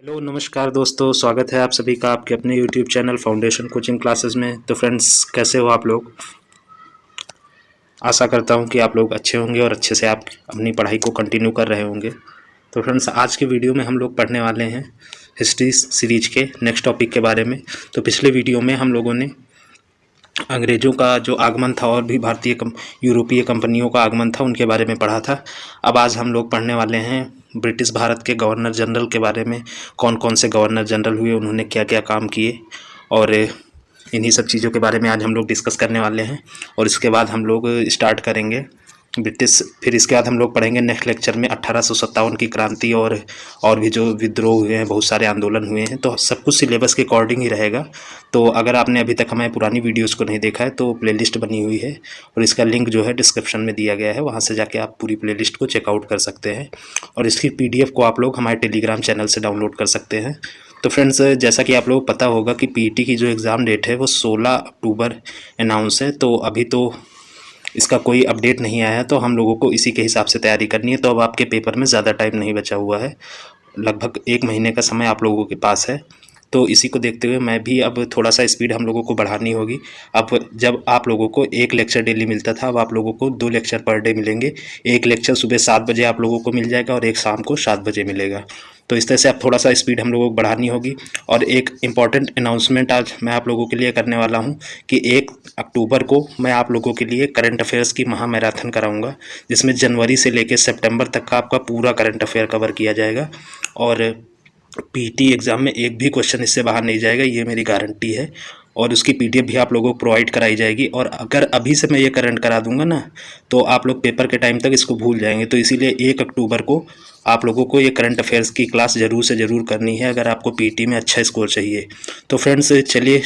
Hello नमस्कार दोस्तों, स्वागत है आप सभी का आपके अपने YouTube channel foundation coaching classes में। तो फ्रेंड्स, कैसे हो आप लोग? आशा करता हूं कि आप लोग अच्छे होंगे और अच्छे से आप अपनी पढ़ाई को कंटिन्यू कर रहे होंगे। तो फ्रेंड्स, आज के वीडियो में हम लोग पढ़ने वाले हैं हिस्ट्री सीरीज के नेक्स्ट टॉपिक के बारे में। तो पिछले वीडियो में हम लोगों ने अंग्रेज़ों का जो आगमन था और भी यूरोपीय कंपनियों का आगमन था उनके बारे में पढ़ा था। अब आज हम लोग पढ़ने वाले हैं ब्रिटिश भारत के गवर्नर जनरल के बारे में। कौन कौन से गवर्नर जनरल हुए, उन्होंने क्या क्या काम किए, और इन्हीं सब चीज़ों के बारे में आज हम लोग डिस्कस करने वाले हैं। और इसके बाद हम लोग स्टार्ट करेंगे ब्रिटिश। फिर इसके बाद हम लोग पढ़ेंगे नेक्स्ट लेक्चर में 1857 की क्रांति और भी जो विद्रोह हुए हैं, बहुत सारे आंदोलन हुए हैं। तो सब कुछ सिलेबस के अकॉर्डिंग ही रहेगा। तो अगर आपने अभी तक हमारी पुरानी वीडियोस को नहीं देखा है तो प्लेलिस्ट बनी हुई है और इसका लिंक जो है डिस्क्रिप्शन में दिया गया है, वहाँ से जाके आप पूरी प्लेलिस्ट को चेकआउट कर सकते हैं। और इसकी PDF को आप लोग हमारे टेलीग्राम चैनल से डाउनलोड कर सकते हैं। तो फ्रेंड्स, जैसा कि आप लोगों को पता होगा कि PET की जो एग्ज़ाम डेट है वो 16 अक्टूबर अनाउंस है। तो अभी तो इसका कोई अपडेट नहीं आया है, तो हम लोगों को इसी के हिसाब से तैयारी करनी है। तो अब आपके पेपर में ज़्यादा टाइम नहीं बचा हुआ है, लगभग 1 महीने का समय आप लोगों के पास है। तो इसी को देखते हुए मैं भी अब थोड़ा सा स्पीड हम लोगों को बढ़ानी होगी। अब जब आप लोगों को 1 लेक्चर डेली मिलता था, अब आप लोगों को 2 लेक्चर पर डे मिलेंगे। 1 लेक्चर सुबह 7 बजे आप लोगों को मिल जाएगा और एक शाम को 7 बजे मिलेगा। तो इस तरह से अब थोड़ा सा स्पीड हम लोगों को बढ़ानी होगी। और एक इम्पॉर्टेंट अनाउंसमेंट आज मैं आप लोगों के लिए करने वाला हूं कि 1 अक्टूबर को मैं आप लोगों के लिए करंट अफेयर्स की महामैराथन कराऊंगा, जिसमें जनवरी से लेकर सितंबर तक का आपका पूरा करंट अफेयर कवर किया जाएगा। और PET एग्ज़ाम में एक भी क्वेश्चन इससे बाहर नहीं जाएगा, ये मेरी गारंटी है। और उसकी PDF भी आप लोगों को प्रोवाइड कराई जाएगी। और अगर अभी से मैं ये करंट करा दूंगा ना, तो आप लोग पेपर के टाइम तक इसको भूल जाएंगे। तो इसीलिए 1 अक्टूबर को आप लोगों को ये करंट अफेयर्स की क्लास ज़रूर से ज़रूर करनी है, अगर आपको PET में अच्छा स्कोर चाहिए। तो फ्रेंड्स, चलिए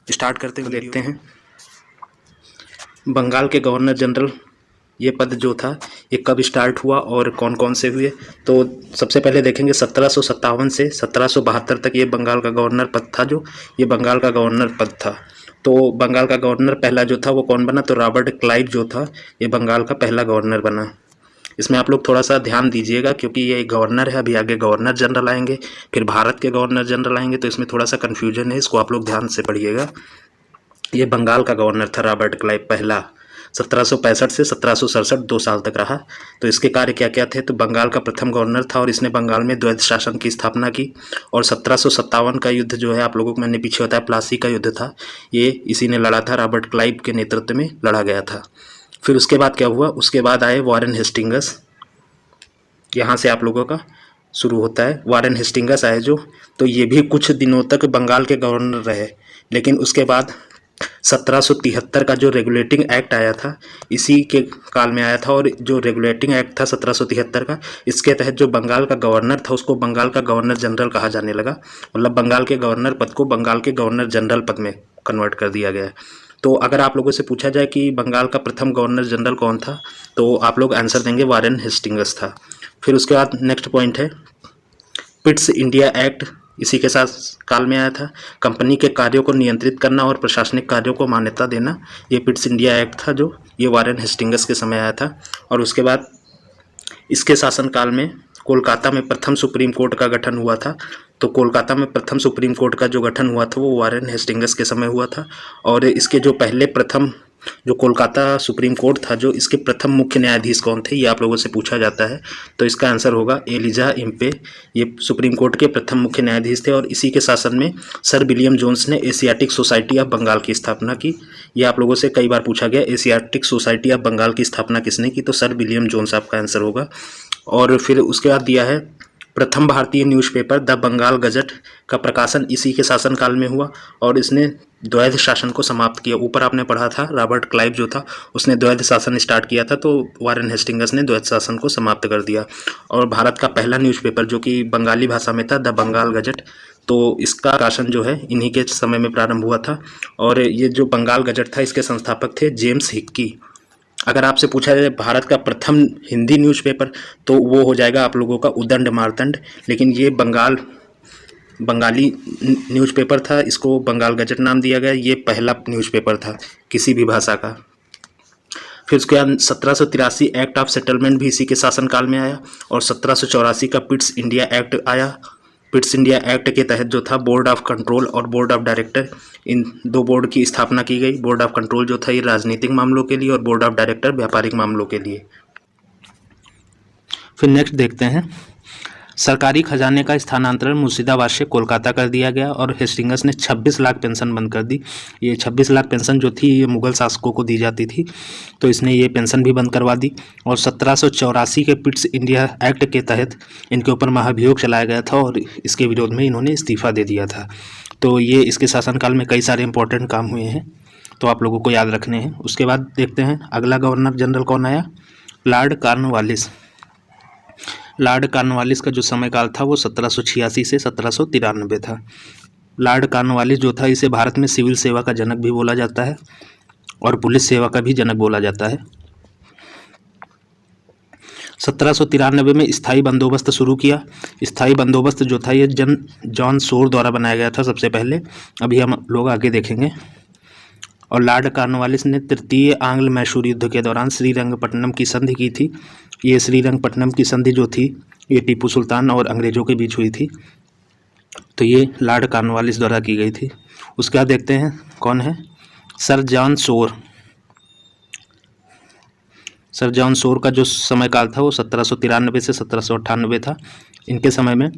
स्टार्ट करते हुए देखते हैं। बंगाल के गवर्नर जनरल ये पद जो था ये कब स्टार्ट हुआ और कौन कौन से हुए। तो सबसे पहले देखेंगे 1757 से 1772 तक ये बंगाल का गवर्नर पद था। जो ये बंगाल का गवर्नर पद था, तो बंगाल का गवर्नर पहला जो था वो कौन बना, तो रॉबर्ट क्लाइव जो था ये बंगाल का पहला गवर्नर बना। इसमें आप लोग थोड़ा सा ध्यान दीजिएगा, क्योंकि ये गवर्नर है, अभी आगे गवर्नर जनरल आएंगे, फिर भारत के गवर्नर जनरल आएंगे, तो इसमें थोड़ा सा कन्फ्यूजन है, इसको आप लोग ध्यान से पढ़िएगा। ये बंगाल का गवर्नर था रॉबर्ट क्लाइव पहला। 1765 से 1767 2 साल तक रहा। तो इसके कार्य क्या क्या थे, तो बंगाल का प्रथम गवर्नर था और इसने बंगाल में द्वैध शासन की स्थापना की। और 1757 का युद्ध जो है आप लोगों को मैंने पीछे बताया, प्लासी का युद्ध था, ये इसी ने लड़ा था, रॉबर्ट क्लाइव के नेतृत्व में लड़ा गया था। फिर उसके बाद क्या हुआ, उसके बाद आए वॉरेन हेस्टिंगस। यहाँ से आप लोगों का शुरू होता है। वॉरेन हेस्टिंगस आए जो, तो ये भी कुछ दिनों तक बंगाल के गवर्नर रहे, लेकिन उसके बाद 1773 का जो रेगुलेटिंग एक्ट आया था इसी के काल में आया था। और जो रेगुलेटिंग एक्ट था 1773 का, इसके तहत जो बंगाल का गवर्नर था उसको बंगाल का गवर्नर जनरल कहा जाने लगा। मतलब बंगाल के गवर्नर पद को बंगाल के गवर्नर जनरल पद में कन्वर्ट कर दिया गया। तो अगर आप लोगों से पूछा जाए कि बंगाल का प्रथम गवर्नर जनरल कौन था, तो आप लोग आंसर देंगे वॉरेन हेस्टिंगस था। फिर उसके बाद नेक्स्ट पॉइंट है पिट्स इंडिया एक्ट, इसी के साथ काल में आया था। कंपनी के कार्यों को नियंत्रित करना और प्रशासनिक कार्यों को मान्यता देना, ये पिट्स इंडिया एक्ट था जो ये वॉरेन हेस्टिंगस के समय आया था। और उसके बाद इसके शासनकाल में कोलकाता में प्रथम सुप्रीम कोर्ट का गठन हुआ था। तो कोलकाता में प्रथम सुप्रीम कोर्ट का जो गठन हुआ था वो वॉरेन हेस्टिंगस के समय हुआ था। और इसके जो पहले प्रथम जो कोलकाता सुप्रीम कोर्ट था, जो इसके प्रथम मुख्य न्यायाधीश कौन थे, ये आप लोगों से पूछा जाता है। तो इसका आंसर होगा एलिजा इम्पे। ये सुप्रीम कोर्ट के प्रथम मुख्य न्यायाधीश थे। और इसी के शासन में सर विलियम जोन्स ने एशियाटिक सोसाइटी ऑफ बंगाल की स्थापना की। ये आप लोगों से कई बार पूछा गया, एशियाटिक सोसाइटी ऑफ बंगाल की स्थापना किसने की, तो सर विलियम जोन्स आपका आंसर होगा। और फिर उसके बाद दिया है प्रथम भारतीय न्यूज़पेपर द बंगाल गजट का प्रकाशन इसी के शासनकाल में हुआ और इसने द्वैध शासन को समाप्त किया। ऊपर आपने पढ़ा था रॉबर्ट क्लाइव जो था उसने द्वैध शासन स्टार्ट किया था, तो वॉरेन हेस्टिंगस ने द्वैध शासन को समाप्त कर दिया। और भारत का पहला न्यूज़पेपर जो कि बंगाली भाषा में था, द बंगाल गजट, तो इसका प्रकाशन जो है इन्हीं के समय में प्रारंभ हुआ था। और ये जो बंगाल गजट था इसके संस्थापक थे जेम्स हिक्की। अगर आपसे पूछा जाए भारत का प्रथम हिंदी न्यूज़पेपर, तो वो हो जाएगा आप लोगों का उदंड मार्तंड। लेकिन ये बंगाली न्यूज़पेपर था, इसको बंगाल गजट नाम दिया गया। ये पहला न्यूज़पेपर था किसी भी भाषा का। फिर उसके बाद 1783 एक्ट ऑफ सेटलमेंट भी इसी के शासनकाल में आया। और 1784 का पिट्स इंडिया एक्ट आया। पिट्स इंडिया एक्ट के तहत जो था बोर्ड ऑफ कंट्रोल और बोर्ड ऑफ डायरेक्टर, इन दो बोर्ड की स्थापना की गई। बोर्ड ऑफ कंट्रोल जो था ये राजनीतिक मामलों के लिए और बोर्ड ऑफ डायरेक्टर व्यापारिक मामलों के लिए। फिर नेक्स्ट देखते हैं, सरकारी खजाने का स्थानांतरण मुर्शिदाबाद से कोलकाता कर दिया गया और हेस्टिंग्स ने 26 लाख पेंशन बंद कर दी। ये 26 लाख पेंशन जो थी ये मुगल शासकों को दी जाती थी, तो इसने ये पेंशन भी बंद करवा दी। और 1784 के पिट्स इंडिया एक्ट के तहत इनके ऊपर महाभियोग चलाया गया था और इसके विरोध में इन्होंने इस्तीफा दे दिया था। तो ये इसके शासनकाल में कई सारे इंपॉर्टेंट काम हुए हैं, तो आप लोगों को याद रखने हैं। उसके बाद देखते हैं अगला गवर्नर जनरल कौन आया, लॉर्ड कॉर्नवालिस। लॉर्ड कॉर्नवालिस का जो समयकाल था वो 1786 से 1793 था। लॉर्ड कॉर्नवालिस जो था इसे भारत में सिविल सेवा का जनक भी बोला जाता है और पुलिस सेवा का भी जनक बोला जाता है। 1793 में स्थायी बंदोबस्त शुरू किया। स्थायी बंदोबस्त जो था ये जॉन शोर द्वारा बनाया गया था सबसे पहले, अभी हम लोग आगे देखेंगे। और लॉर्ड कॉर्नवालिस ने तृतीय आंग्ल मैसूर युद्ध के दौरान श्रीरंगपट्टनम की संधि की थी। ये श्रीरंगपट्टनम की संधि जो थी ये टीपू सुल्तान और अंग्रेजों के बीच हुई थी, तो ये लॉर्ड कॉर्नवालिस द्वारा की गई थी। उसके बाद देखते हैं कौन है, sir John Shore. Sir John Shore का जो समयकाल था वो 1793 से 1798 था। इनके समय में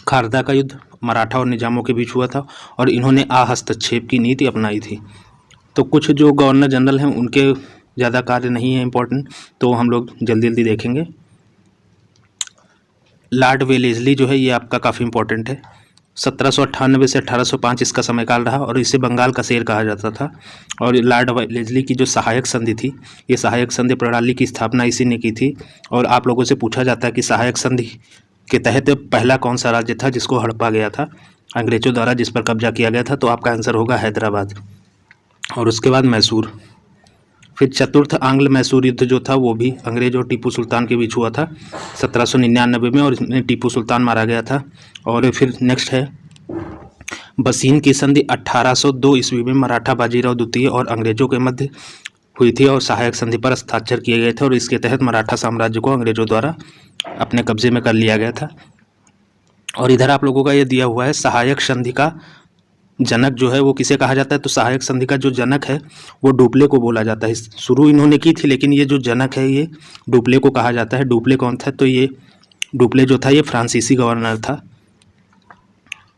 खारदा का युद्ध मराठा और निजामों के बीच हुआ था और इन्होंने हस्तक्षेप की नीति अपनाई थी। तो कुछ जो गवर्नर जनरल हैं उनके ज़्यादा कार्य नहीं है इम्पोर्टेंट, तो हम लोग जल्दी जल्दी देखेंगे। लॉर्ड वेलेस्ली जो है ये आपका काफ़ी इंपॉर्टेंट है। 1798 से 1805 इसका समयकाल रहा और इसे बंगाल का शेर कहा जाता था। और लॉर्ड वेलेस्ली की जो सहायक संधि थी, ये सहायक संधि प्रणाली की स्थापना इसी ने की थी। और आप लोगों से पूछा जाता है कि सहायक संधि के तहत पहला कौन सा राज्य था जिसको हड़पा गया था अंग्रेजों द्वारा, जिस पर कब्जा किया गया था, तो आपका आंसर होगा हैदराबाद। और उसके बाद मैसूर। फिर चतुर्थ आंग्ल मैसूर युद्ध जो था वो भी अंग्रेज और टीपू सुल्तान के बीच हुआ था 1799 में, और इसमें टीपू सुल्तान मारा गया था। और फिर नेक्स्ट है बसीन की संधि 1802 ईस्वी में मराठा बाजीराव द्वितीय और अंग्रेजों के मध्य हुई थी और सहायक संधि पर हस्ताक्षर किए गए थे और इसके तहत मराठा साम्राज्य को अंग्रेजों द्वारा अपने कब्जे में कर लिया गया था। और इधर आप लोगों का ये दिया हुआ है सहायक संधि का जनक जो है वो किसे कहा जाता है, तो सहायक संधि का जो जनक है वो डुप्ले को बोला जाता है। शुरू इन्होंने की थी लेकिन ये जो जनक है ये डुप्ले को कहा जाता है। डुप्ले कौन था, तो ये डुप्ले जो था ये फ्रांसीसी गवर्नर था।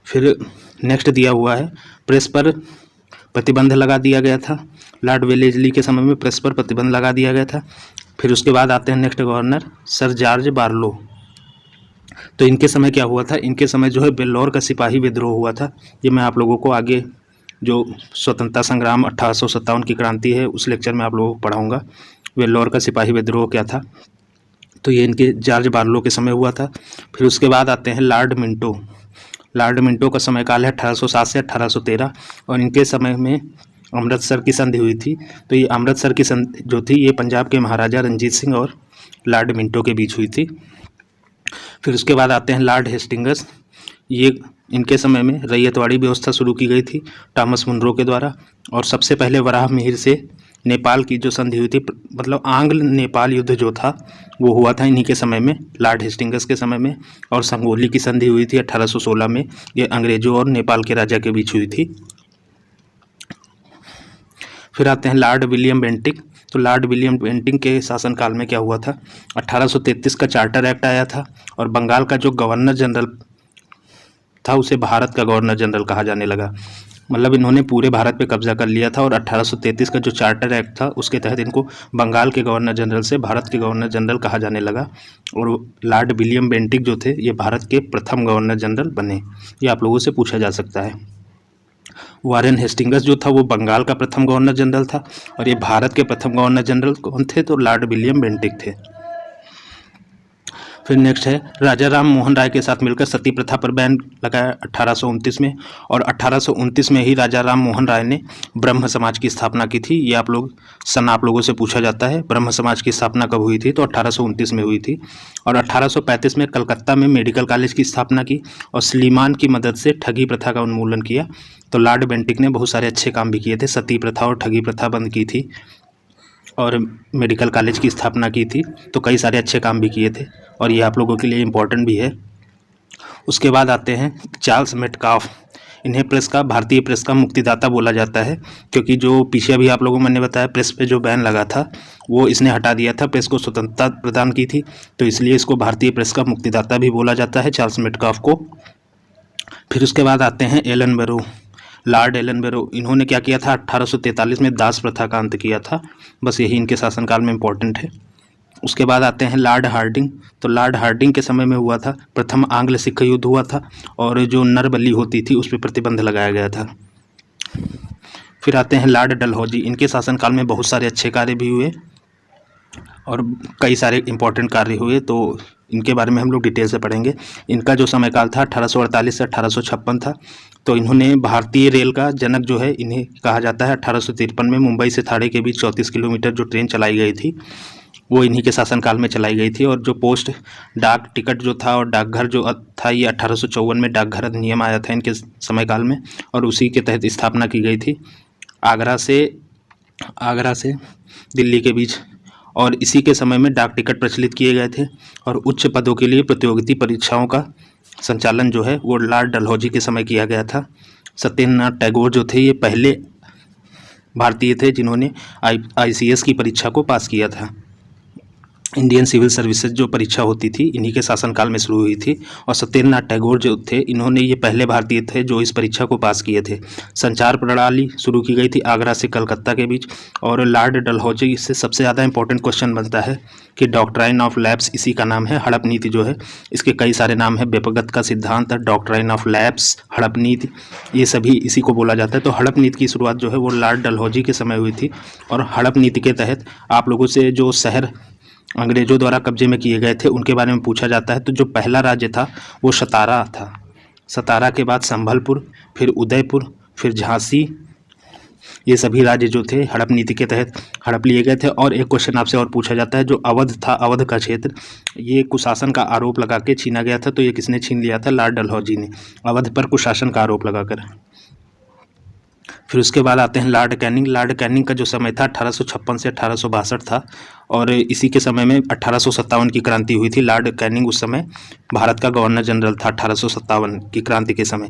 फिर नेक्स्ट दिया हुआ है प्रेस पर प्रतिबंध लगा दिया गया था। लॉर्ड वेलेस्ली के समय में प्रेस पर प्रतिबंध लगा दिया गया था। फिर उसके बाद आते हैं next governor sir George Barlow. तो इनके समय क्या हुआ था, इनके समय जो है बेल्लौर का सिपाही विद्रोह हुआ था। ये मैं आप लोगों को आगे जो स्वतंत्रता संग्राम 1857 की क्रांति है उस लेक्चर में आप लोगों को पढ़ाऊँगा वेल्लोर का सिपाही विद्रोह क्या था। तो ये इनके जॉर्ज बार्लो के समय हुआ था। फिर उसके बाद आते हैं लॉर्ड मिंटो। लॉर्ड मिंटो का समयकाल है 1807 से 1813 और इनके समय में अमृतसर की संधि हुई थी। तो ये अमृतसर की संधि जो थी ये पंजाब के महाराजा रंजीत सिंह और लॉर्ड मिंटो के बीच हुई थी। फिर उसके बाद आते हैं लॉर्ड हेस्टिंग्स। ये इनके समय में रैयतवाड़ी व्यवस्था शुरू की गई थी टॉमस मुनरो के द्वारा। और सबसे पहले वराह मिहिर से नेपाल की जो संधि हुई थी, मतलब आंग्ल नेपाल युद्ध जो था वो हुआ था इन्हीं के समय में, लॉर्ड हेस्टिंग्स के समय में। और संगोली की संधि हुई थी 1816 में, ये अंग्रेजों और नेपाल के राजा के बीच हुई थी। फिर आते हैं लॉर्ड विलियम बेंटिक। तो लॉर्ड विलियम बेंटिक के शासनकाल में क्या हुआ था, 1833 का चार्टर एक्ट आया था और बंगाल का जो गवर्नर जनरल था उसे भारत का गवर्नर जनरल कहा जाने लगा। मतलब इन्होंने पूरे भारत पे कब्जा कर लिया था और 1833 का जो चार्टर एक्ट था उसके तहत इनको बंगाल के गवर्नर जनरल से भारत के गवर्नर जनरल कहा जाने लगा। और लॉर्ड विलियम बेंटिक जो थे ये भारत के प्रथम गवर्नर जनरल बने। ये आप लोगों से पूछा जा सकता है। वारेन हेस्टिंग्स जो था वो बंगाल का प्रथम गवर्नर जनरल था और ये भारत के प्रथम गवर्नर जनरल कौन थे, तो लॉर्ड विलियम बेंटिक थे। फिर नेक्स्ट है राजा राम मोहन राय के साथ मिलकर सती प्रथा पर बैन लगाया 1829 में। और 1829 में ही राजा राम मोहन राय ने ब्रह्म समाज की स्थापना की थी। ये आप लोगों से पूछा जाता है ब्रह्म समाज की स्थापना कब हुई थी, तो 1829 में हुई थी। और 1835 में कलकत्ता में मेडिकल कॉलेज की स्थापना की और स्लीमान की मदद से ठगी प्रथा का उन्मूलन किया। तो लॉर्ड बेंटिक ने बहुत सारे अच्छे काम भी किए थे, सती प्रथा और ठगी प्रथा बंद की थी और मेडिकल कॉलेज की स्थापना की थी। तो कई सारे अच्छे काम भी किए थे और ये आप लोगों के लिए इम्पोर्टेंट भी है। उसके बाद आते हैं चार्ल्स मेटकाफ। इन्हें प्रेस का भारतीय प्रेस का मुक्तिदाता बोला जाता है, क्योंकि जो पीछे अभी आप लोगों को मैंने बताया प्रेस पे जो बैन लगा था वो इसने हटा दिया था, प्रेस को स्वतंत्रता प्रदान की थी, तो इसलिए इसको भारतीय प्रेस का मुक्तिदाता भी बोला जाता है, चार्ल्स मेटकाफ को। फिर उसके बाद आते हैं एलन बैरो, लॉर्ड एलन बैरो। इन्होंने क्या किया था, 1843 में दास प्रथा का अंत किया था। बस यही इनके शासनकाल में इम्पोर्टेंट है। उसके बाद आते हैं लॉर्ड हार्डिंग। तो लॉर्ड हार्डिंग के समय में हुआ था प्रथम आंग्ल सिख युद्ध हुआ था, और जो नर बलि होती थी उस पर प्रतिबंध लगाया गया था। फिर आते हैं लॉर्ड डलहौजी। इनके शासनकाल में बहुत सारे अच्छे कार्य भी हुए और कई सारे इंपॉर्टेंट कार्य हुए, तो इनके बारे में हम लोग डिटेल से पढ़ेंगे। इनका जो समयकाल था 1848 से 1856 था। तो इन्होंने भारतीय रेल का जनक जो है इन्हें कहा जाता है। 1853 में मुंबई से थाने के बीच 34 किलोमीटर जो ट्रेन चलाई गई थी वो इन्हीं के शासनकाल में चलाई गई थी। और जो पोस्ट डाक टिकट जो था और डाकघर जो था ये 1854 में डाकघर अधिनियम आया था इनके समयकाल में, और उसी के तहत स्थापना की गई थी आगरा से दिल्ली के बीच। और इसी के समय में डाक टिकट प्रचलित किए गए थे, और उच्च पदों के लिए प्रतियोगिता परीक्षाओं का संचालन जो है वो लॉर्ड डलहौजी के समय किया गया था। सत्येंद्रनाथ टैगोर जो थे ये पहले भारतीय थे जिन्होंने ICS की परीक्षा को पास किया था। इंडियन सिविल सर्विसेज जो परीक्षा होती थी इन्हीं के शासनकाल में शुरू हुई थी, और सत्येंद्रनाथ टैगोर जो थे इन्होंने ये पहले भारतीय थे जो इस परीक्षा को पास किए थे। संचार प्रणाली शुरू की गई थी आगरा से कलकत्ता के बीच। और लॉर्ड डलहौजी से सबसे ज़्यादा इंपॉर्टेंट क्वेश्चन बनता है कि डॉक्ट्राइन ऑफ लैप्स इसी का नाम है। हड़प नीति जो है इसके कई सारे नाम है, व्यपगत का सिद्धांत, डॉक्ट्राइन ऑफ लैप्स, हड़प नीति, ये सभी इसी को बोला जाता है। तो हड़प नीति की शुरुआत जो है वो लॉर्ड डलहौजी के समय हुई थी। और हड़प नीति के तहत आप लोगों से जो शहर अंग्रेजों द्वारा कब्जे में किए गए थे उनके बारे में पूछा जाता है। तो जो पहला राज्य था वो सतारा था। सतारा के बाद संभलपुर, फिर उदयपुर, फिर झांसी, ये सभी राज्य जो थे हड़प नीति के तहत हड़प लिए गए थे। और एक क्वेश्चन आपसे और पूछा जाता है, जो अवध था, अवध का क्षेत्र, ये कुशासन का आरोप लगा के छीना गया था। तो ये किसने छीन लिया था, लॉर्ड डलहौजी ने, अवध पर कुशासन का आरोप लगाकर। फिर उसके बाद आते हैं लॉर्ड कैनिंग। लॉर्ड कैनिंग का जो समय था 1856 से 1862 था, और इसी के समय में 1857 की क्रांति हुई थी। लॉर्ड कैनिंग उस समय भारत का गवर्नर जनरल था 1857 की क्रांति के समय।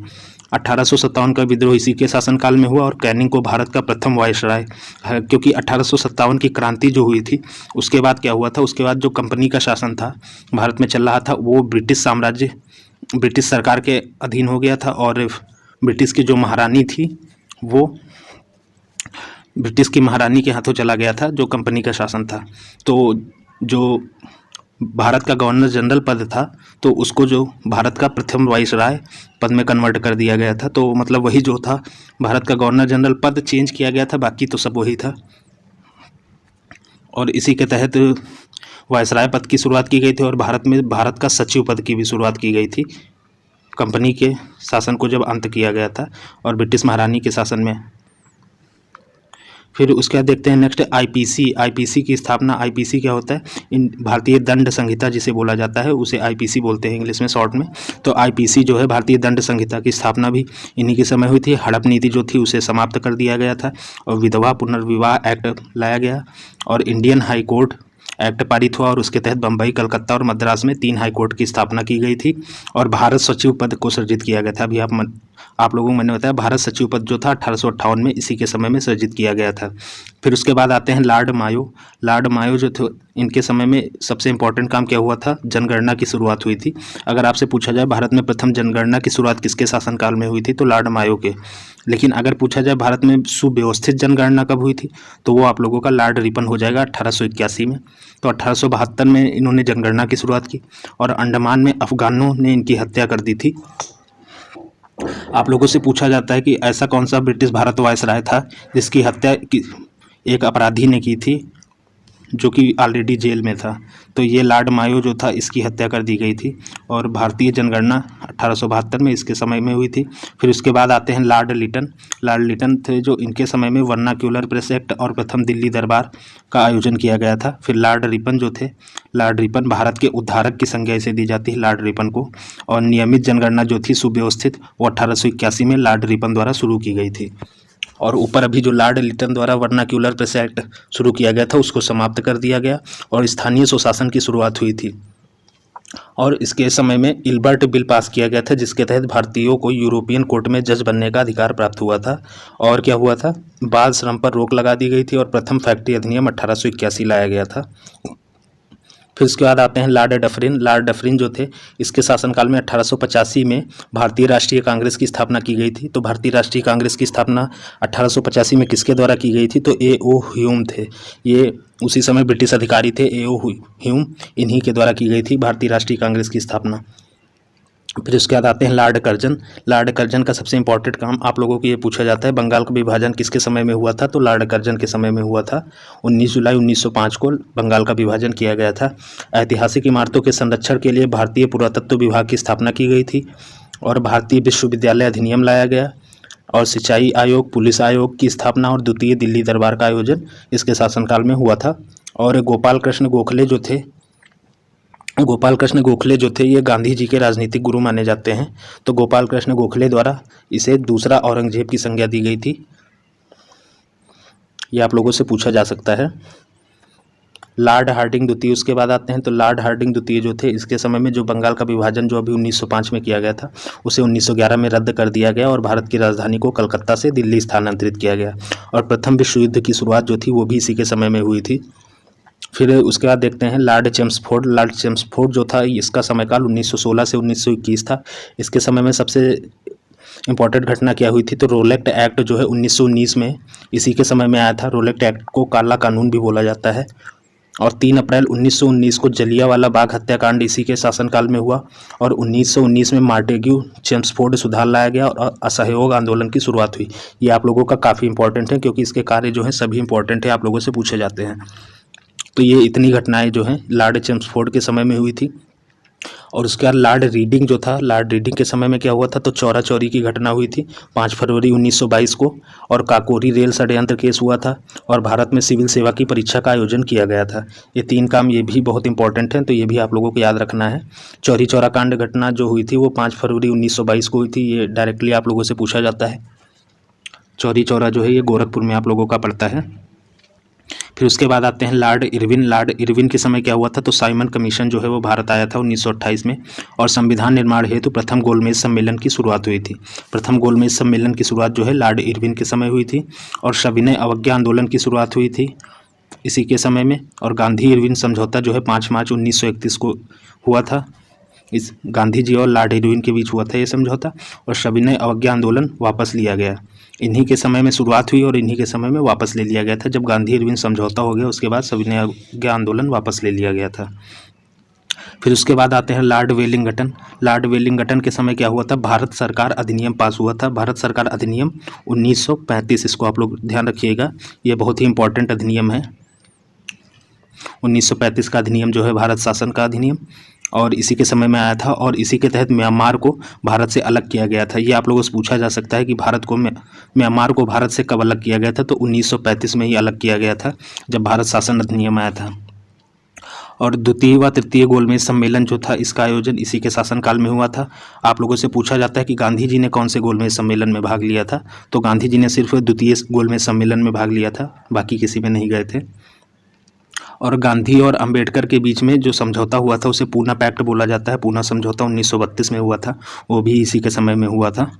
1857 का विद्रोह इसी के शासनकाल में हुआ, और कैनिंग को भारत का प्रथम वायसराय, क्योंकि 1857 की क्रांति जो हुई थी उसके बाद क्या हुआ था, उसके बाद जो कंपनी का शासन था भारत में चल रहा था वो ब्रिटिश साम्राज्य, ब्रिटिश सरकार के अधीन हो गया था। और ब्रिटिश की जो महारानी थी वो ब्रिटिश की महारानी के हाथों चला गया था जो कंपनी का शासन था। तो जो भारत का गवर्नर जनरल पद था तो उसको जो भारत का प्रथम वाइसराय पद में कन्वर्ट कर दिया गया था। तो मतलब वही जो था भारत का गवर्नर जनरल पद चेंज किया गया था, बाकी तो सब वही था। और इसी के तहत वाइसराय पद की शुरुआत की गई थी, और भारत में भारत का सचिव पद की भी शुरुआत की गई थी कंपनी के शासन को जब अंत किया गया था और ब्रिटिश महारानी के शासन में। फिर उसके बाद देखते हैं नेक्स्ट आईपीसी की स्थापना। आईपीसी क्या होता है, इन भारतीय दंड संहिता जिसे बोला जाता है उसे आईपीसी बोलते हैं इंग्लिश में शॉर्ट में। तो आईपीसी जो है भारतीय दंड संहिता की स्थापना भी इन्हीं के समय हुई थी। हड़प नीति जो थी उसे समाप्त कर दिया गया था, और विधवा पुनर्विवाह एक्ट लाया गया, और इंडियन हाई कोर्ट एक्ट पारित हुआ, और उसके तहत बम्बई, कलकत्ता और मद्रास में 3 हाई कोर्ट की स्थापना की गई थी, और भारत सचिव पद को सृजित किया गया था। अभी आप लोगों को मैंने बताया भारत सचिव पद जो था 1858 में इसी के समय में सृजित किया गया था। फिर उसके बाद आते हैं लॉर्ड मायो। लॉर्ड मायो जो थे इनके समय में सबसे इंपॉर्टेंट काम क्या हुआ था, जनगणना की शुरुआत हुई थी। अगर आपसे पूछा जाए भारत में प्रथम जनगणना की शुरुआत किसके शासनकाल में हुई थी, तो लॉर्ड मायो के। लेकिन अगर पूछा जाए भारत में सुव्यवस्थित जनगणना कब हुई थी, तो वो आप लोगों का लॉर्ड रिपन हो जाएगा 1881 में। तो 1872 में इन्होंने जनगणना की शुरुआत की, और अंडमान में अफगानों ने इनकी हत्या कर दी थी। आप लोगों से पूछा जाता है कि ऐसा कौन सा ब्रिटिश भारत वायसराय था जिसकी हत्या एक अपराधी ने की थी जो कि ऑलरेडी जेल में था। तो ये लॉर्ड मायो जो था इसकी हत्या कर दी गई थी, और भारतीय जनगणना 1872 में इसके समय में हुई थी। फिर उसके बाद आते हैं लॉर्ड लिटन। लॉर्ड लिटन थे जो इनके समय में वर्नाक्यूलर प्रेस एक्ट और प्रथम दिल्ली दरबार का आयोजन किया गया था। फिर लॉर्ड रिपन जो थे, लॉर्ड रिपन भारत के उद्धारक की संज्ञा इसे दी जाती है लॉर्ड रिपन को। और नियमित जनगणना जो थी सुव्यवस्थित वो 1881 में लॉर्ड रिपन द्वारा शुरू की गई थी। और ऊपर अभी जो लॉर्ड लिटन द्वारा वर्नाक्यूलर प्रेस एक्ट शुरू किया गया था उसको समाप्त कर दिया गया, और स्थानीय स्वशासन की शुरुआत हुई थी। और इसके समय में इल्बर्ट बिल पास किया गया था, जिसके तहत भारतीयों को यूरोपियन कोर्ट में जज बनने का अधिकार प्राप्त हुआ था। और क्या हुआ था, बाल श्रम पर रोक लगा दी गई थी और प्रथम फैक्ट्री अधिनियम 1881 लाया गया था। फिर उसके बाद आते हैं लॉर्ड डफरिन। लॉर्ड डफरिन जो थे, इसके शासनकाल में 1885 में भारतीय राष्ट्रीय कांग्रेस की स्थापना की गई थी। तो भारतीय राष्ट्रीय कांग्रेस की स्थापना 1885 में किसके द्वारा की गई थी, तो ए.ओ. ह्यूम थे। ये उसी समय ब्रिटिश अधिकारी थे, ए.ओ. ह्यूम, इन्हीं के द्वारा की गई थी भारतीय राष्ट्रीय कांग्रेस की स्थापना। फिर उसके बाद आते हैं लॉर्ड कर्जन। लॉर्ड कर्जन का सबसे इंपॉर्टेंट काम आप लोगों को ये पूछा जाता है, बंगाल का विभाजन किसके समय में हुआ था, तो लॉर्ड कर्जन के समय में हुआ था। 19 जुलाई 1905 को बंगाल का विभाजन किया गया था। ऐतिहासिक इमारतों के संरक्षण के लिए भारतीय पुरातत्व विभाग की स्थापना की गई थी और भारतीय विश्वविद्यालय अधिनियम लाया गया और सिंचाई आयोग, पुलिस आयोग की स्थापना और द्वितीय दिल्ली दरबार का आयोजन इसके शासनकाल में हुआ था। और गोपाल कृष्ण गोखले जो थे, ये गांधी जी के राजनीतिक गुरु माने जाते हैं। तो गोपाल कृष्ण गोखले द्वारा इसे दूसरा औरंगजेब की संज्ञा दी गई थी। ये आप लोगों से पूछा जा सकता है। लॉर्ड हार्डिंग द्वितीय, उसके बाद आते हैं तो लॉर्ड हार्डिंग द्वितीय जो थे, इसके समय में जो बंगाल का विभाजन जो अभी 1905 में किया गया था, उसे 1911 में रद्द कर दिया गया और भारत की राजधानी को कलकत्ता से दिल्ली स्थानांतरित किया गया। और प्रथम विश्व युद्ध की शुरुआत जो थी वो भी इसी के समय में हुई थी। फिर उसके बाद देखते हैं लॉर्ड चेम्सफोर्ड। लॉर्ड चेम्सफोर्ड जो था, इसका समयकाल 1916 से 1921 था। इसके समय में सबसे इंपॉर्टेंट घटना क्या हुई थी, तो रोलेक्ट एक्ट जो है 1919 में इसी के समय में आया था। रोलेक्ट एक्ट को काला कानून भी बोला जाता है। और 3 अप्रैल 1919 को जलियांवाला बाग हत्याकांड इसी के शासनकाल में हुआ। और 1919 में मार्टेग्यू चेम्सफोर्ड सुधार लाया गया और असहयोग आंदोलन की शुरुआत हुई। ये आप लोगों का काफ़ी इंपॉर्टेंट है, क्योंकि इसके कार्य जो हैं सभी इंपॉर्टेंट है, आप लोगों से पूछे जाते हैं। तो ये इतनी घटनाएं जो हैं लॉर्ड चेम्सफोर्ड के समय में हुई थी। और उसके बाद लॉर्ड रीडिंग जो था, लॉर्ड रीडिंग के समय में क्या हुआ था, तो चौरा चौरी की घटना हुई थी 5 फरवरी 1922 को। और काकोरी रेल षड्यंत्र केस हुआ था और भारत में सिविल सेवा की परीक्षा का आयोजन किया गया था। ये 3 काम ये भी बहुत इंपॉर्टेंट हैं, तो ये भी आप लोगों को याद रखना है। चौरी चौरा कांड घटना जो हुई थी वो 5 फरवरी 1922 को हुई थी। ये डायरेक्टली आप लोगों से पूछा जाता है। चौरी चौरा जो है ये गोरखपुर में आप लोगों का पड़ता है। फिर उसके बाद आते हैं लॉर्ड इरविन। लॉर्ड इरविन के समय क्या हुआ था, तो साइमन कमीशन जो है वो भारत आया था 1928 में और संविधान निर्माण हेतु प्रथम गोलमेज सम्मेलन की शुरुआत हुई थी। प्रथम गोलमेज सम्मेलन की शुरुआत जो है लॉर्ड इरविन के समय हुई थी और सविनय अवज्ञा आंदोलन की शुरुआत हुई थी इसी के समय में। और गांधी इरविन समझौता जो है 5 मार्च 1931 को हुआ था। इस गांधी जी और लॉर्ड इरविन के बीच हुआ था ये समझौता और सविनय अवज्ञा आंदोलन वापस लिया गया। इन्हीं के समय में शुरुआत हुई और इन्हीं के समय में वापस ले लिया गया था। जब गांधी इरविन समझौता हो गया उसके बाद सविनय अवज्ञा आंदोलन वापस ले लिया गया था। फिर उसके बाद आते हैं लॉर्ड वेलिंगटन। लॉर्ड वेलिंगटन के समय क्या हुआ था, भारत सरकार अधिनियम पास हुआ था। भारत सरकार अधिनियम 1935, इसको आप लोग ध्यान रखिएगा, ये बहुत ही इंपॉर्टेंट अधिनियम है। 1935 का अधिनियम जो है भारत शासन का अधिनियम, और इसी के समय में आया था और इसी के तहत म्यांमार को भारत से अलग किया गया था। ये आप लोगों से पूछा जा सकता है कि म्यांमार को भारत से कब अलग किया गया था, तो 1935 में ही अलग किया गया था जब भारत शासन अधिनियम आया था। और द्वितीय व तृतीय गोलमेज सम्मेलन जो था इसका आयोजन इसी के शासनकाल में हुआ था। आप लोगों से पूछा जाता है कि गांधी जी ने कौन से गोलमेज सम्मेलन में भाग लिया था, तो गांधी जी ने सिर्फ द्वितीय गोलमेज सम्मेलन में भाग लिया था, बाकी किसी में नहीं गए थे। और गांधी और अंबेडकर के बीच में जो समझौता हुआ था उसे पूना पैक्ट बोला जाता है। पूना समझौता 1932 में हुआ था, वो भी इसी के समय में हुआ था,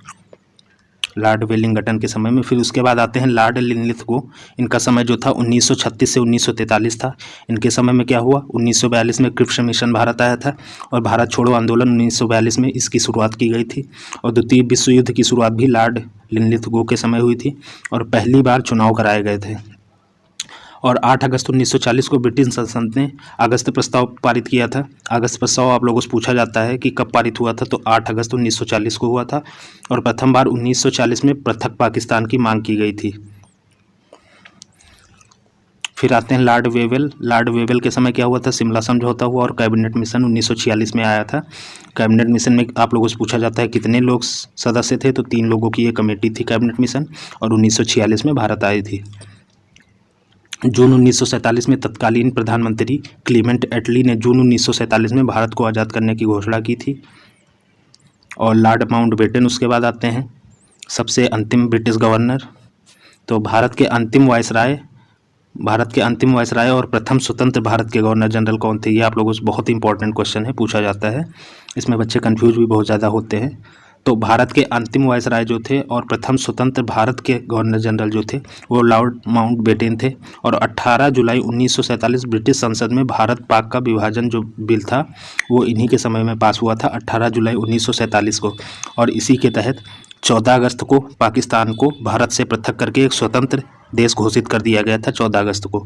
लॉर्ड वेलिंगटन के समय में। फिर उसके बाद आते हैं लॉर्ड लिनलिथगो। इनका समय जो था 1936 से 1943 था। इनके समय में क्या हुआ, 1942 में क्रिप्स मिशन भारत आया था और भारत छोड़ो आंदोलन 1942 में इसकी शुरुआत की गई थी। और द्वितीय विश्व युद्ध की शुरुआत भी लॉर्ड लिनलिथगो के समय हुई थी और पहली बार चुनाव कराए गए थे। और 8 अगस्त 1940 को ब्रिटिश संसद ने अगस्त प्रस्ताव पारित किया था। अगस्त प्रस्ताव आप लोगों से पूछा जाता है कि कब पारित हुआ था, तो 8 अगस्त 1940 को हुआ था और प्रथम बार 1940 में पृथक पाकिस्तान की मांग की गई थी। फिर आते हैं लॉर्ड वेवेल। लॉर्ड वेवेल के समय क्या हुआ था, शिमला समझौता हुआ और कैबिनेट मिशन 1946 में आया था। कैबिनेट मिशन में आप लोगों से पूछा जाता है कितने लोग सदस्य थे, तो 3 लोगों की ये कमेटी थी कैबिनेट मिशन, और 1946 में भारत आई थी। जून 1947 में तत्कालीन प्रधानमंत्री क्लीमेंट एटली ने जून 1947 में भारत को आज़ाद करने की घोषणा की थी। और लॉर्ड माउंटबेटन उसके बाद आते हैं, सबसे अंतिम ब्रिटिश गवर्नर। तो भारत के अंतिम वायसराय भारत के अंतिम वायसराय और प्रथम स्वतंत्र भारत के गवर्नर जनरल कौन थे? ये आप लोगों से बहुत ही इंपॉर्टेंट क्वेश्चन है, पूछा जाता है। इसमें बच्चे कंफ्यूज भी बहुत ज़्यादा होते हैं। तो भारत के अंतिम वायसराय जो थे और प्रथम स्वतंत्र भारत के गवर्नर जनरल जो थे वो लॉर्ड माउंटबेटन थे। और 18 जुलाई 1947 ब्रिटिश संसद में भारत पाक का विभाजन जो बिल था वो इन्हीं के समय में पास हुआ था, 18 जुलाई 1947 को। और इसी के तहत 14 अगस्त को पाकिस्तान को भारत से पृथक करके एक स्वतंत्र देश घोषित कर दिया गया था 14 अगस्त को।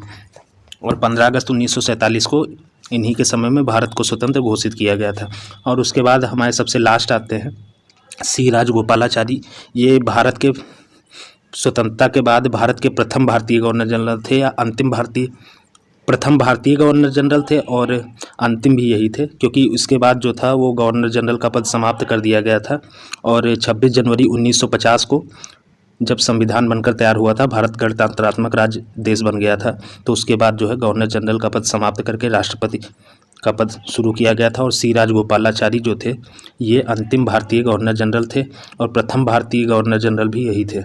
और 15 अगस्त 1947 को इन्हीं के समय में भारत को स्वतंत्र घोषित किया गया था। और उसके बाद हमारे सबसे लास्ट आते हैं सी राजगोपालाचारी। ये भारत के स्वतंत्रता के बाद भारत के प्रथम भारतीय गवर्नर जनरल थे, या प्रथम भारतीय गवर्नर जनरल थे और अंतिम भी यही थे, क्योंकि उसके बाद जो था वो गवर्नर जनरल का पद समाप्त कर दिया गया था। और 26 जनवरी 1950 को जब संविधान बनकर तैयार हुआ था, भारत गणतंत्रात्मक राज्य देश बन गया था, तो उसके बाद जो है गवर्नर जनरल का पद समाप्त करके राष्ट्रपति का पद शुरू किया गया था। और सी राजगोपालाचारी जो थे ये अंतिम भारतीय गवर्नर जनरल थे और प्रथम भारतीय गवर्नर जनरल भी यही थे।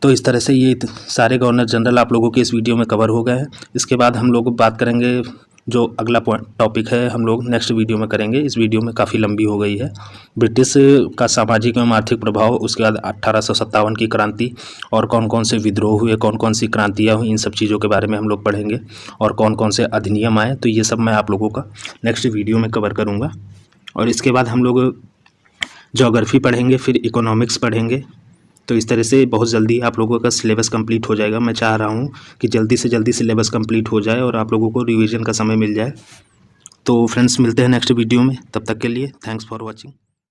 तो इस तरह से ये सारे गवर्नर जनरल आप लोगों के इस वीडियो में कवर हो गए हैं। इसके बाद हम लोग बात करेंगे, जो अगला टॉपिक है हम लोग नेक्स्ट वीडियो में करेंगे। इस वीडियो में काफ़ी लंबी हो गई है। ब्रिटिश का सामाजिक एवं आर्थिक प्रभाव, उसके बाद 1857 की क्रांति और कौन कौन से विद्रोह हुए, कौन कौन सी क्रांतियाँ हुई, इन सब चीज़ों के बारे में हम लोग पढ़ेंगे। और कौन कौन से अधिनियम आए, तो ये सब मैं आप लोगों का नेक्स्ट वीडियो में कवर करूँगा। और इसके बाद हम लोग ज्योग्राफी पढ़ेंगे, फिर इकोनॉमिक्स पढ़ेंगे। तो इस तरह से बहुत जल्दी आप लोगों का सिलेबस कंप्लीट हो जाएगा। मैं चाह रहा हूँ कि जल्दी से जल्दी सिलेबस कंप्लीट हो जाए और आप लोगों को रिवीजन का समय मिल जाए। तो फ्रेंड्स, मिलते हैं नेक्स्ट वीडियो में, तब तक के लिए थैंक्स फॉर वॉचिंग।